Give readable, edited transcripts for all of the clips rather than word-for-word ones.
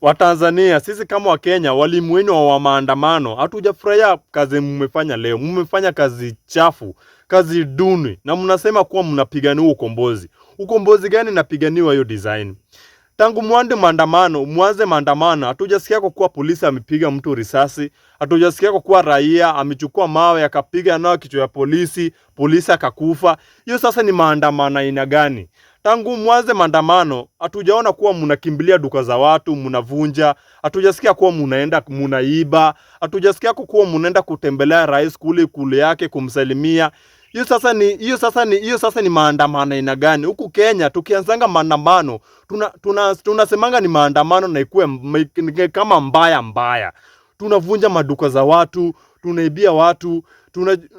wa Tanzania, sisi kama wa Kenya, walimu wenu wa maandamano, hatujafurahia kazi mmefanya leo. Mmefanya kazi chafu, kazi duni, na mnasema kuwa mnapigania ukombozi. Ukombozi gani napiganiwa hiyo design? Tangu mwanze maandamano, hatujasikia kwa kuwa polisi amepiga mtu risasi, hatujasikia kwa kuwa raia amechukua mawe akapiga nao kichwa ya polisi akakufa. Hiyo sasa ni maandamano aina gani? Tangu mwanze maandamano, hatujaona kuwa mnakimbilia duka za watu, mnavunja, hatujasikia kuwa mnaiba, hatujasikia kuwa mnaenda kutembelea rais kule yake kumsalimia. Hiyo sasa ni maandamano aina gani? Huku Kenya tukianzanga maandamano, tunasemanga ni maandamano na ikuwe kama mbaya. Tunavunja maduka za watu, tunaibia watu,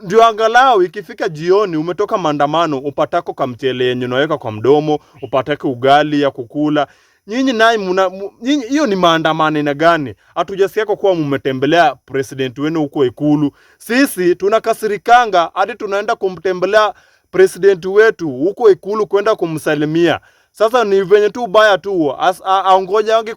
ndio angalau ikifika jioni umetoka maandamano upatako kamchele yenye unaweka kwa mdomo, upatako ugali ya kukula. Nyinyi hiyo ni maandamano aina gani? Hatujasikia kwa kuwa mmetembelea president wenu huko Ikulu. Sisi tunakasirikanga hadi tunaenda kumtembelea president wetu huko Ikulu kwenda kumsalimia. Sasa ni venye tu baya tu aongoja wange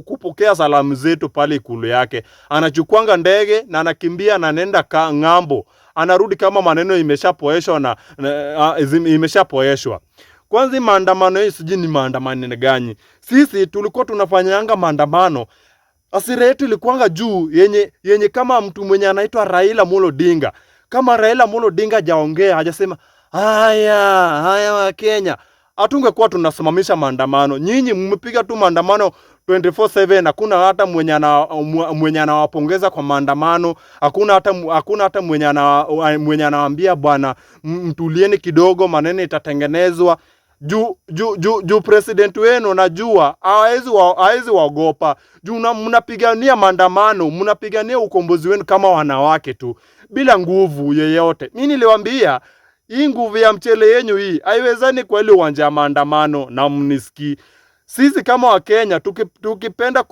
kupokea salamu zetu pale Ikulu yake. Anachukuanga ndege na anakimbia na anaenda ng'ambo. Anarudi kama maneno imeshapoeshwa. Kwanza maandamano hii sijui ni maandamano gani. Sisi tulikuwa tunafanyanga maandamano, hasira yetu ilikuanga juu yenye kama mtu mwenye anaitwa Raila Amolo Odinga. Kama Raila Amolo Odinga hajaongea, hajasema haya wa Kenya, hatungekuwa tunasimamisha maandamano. Nyinyi mmepiga tu maandamano 24/7, hakuna hata mwenye anawapongeza kwa maandamano, hakuna hata mwenye anawaambia bwana mtulieni kidogo maneno itatengenezwa. Juu president wenu najua hawezi waogopa. Juu mnapigania maandamano, mnapigania ukombozi wenu kama wanawake tu bila nguvu yeyote. Mimi niliwaambia hii nguvu ya mchele yenyu hii haiwezani kwa ile uwanja wa maandamano na mnisikii. Sisi kama wa Kenya tukipenda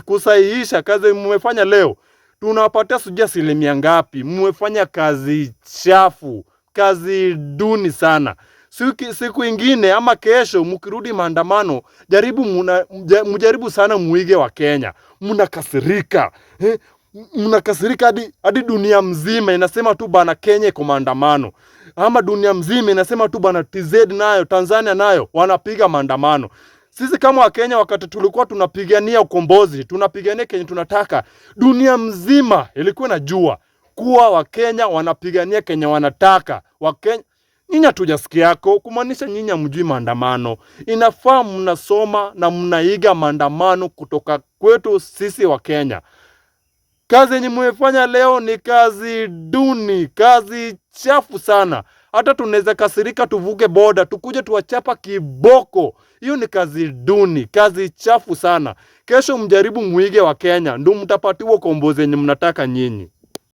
kusahihisha kazi mmefanya leo, tunawapatia sijui asilimia ngapi. Mmefanya kazi chafu, kazi duni sana. Siku ingine ama kesho mkirudi maandamano, mjaribu sana muige wa Kenya. Mnakasirika. Mnakasirika hadi dunia mzima inasema tu bana Kenya iko maandamano. Ama dunia mzima inasema tu bana TZ nayo, Tanzania nayo wanapiga maandamano. Sisi kama wa Kenya wakati tulikuwa tunapigania ukombozi, tunapigania Kenya tunataka, dunia mzima ilikuwa inajua kuwa wa Kenya wanapigania Kenya wanataka. Nyinyi hatujasikiako, kumaanisha nyinyi hamjui maandamano. Inafaa mnasoma na mnaiga maandamano kutoka kwetu sisi wa Kenya. Kazi yenye mmefanya leo ni kazi duni, kazi chafu sana. Hata tunaweza kasirika tuvuke boda, tukuje tuwachapa kiboko. Hiyo ni kazi duni, kazi chafu sana. Kesho mjaribu muige wa Kenya, ndio mtapatiwa ukombozi yenye mnataka nyinyi.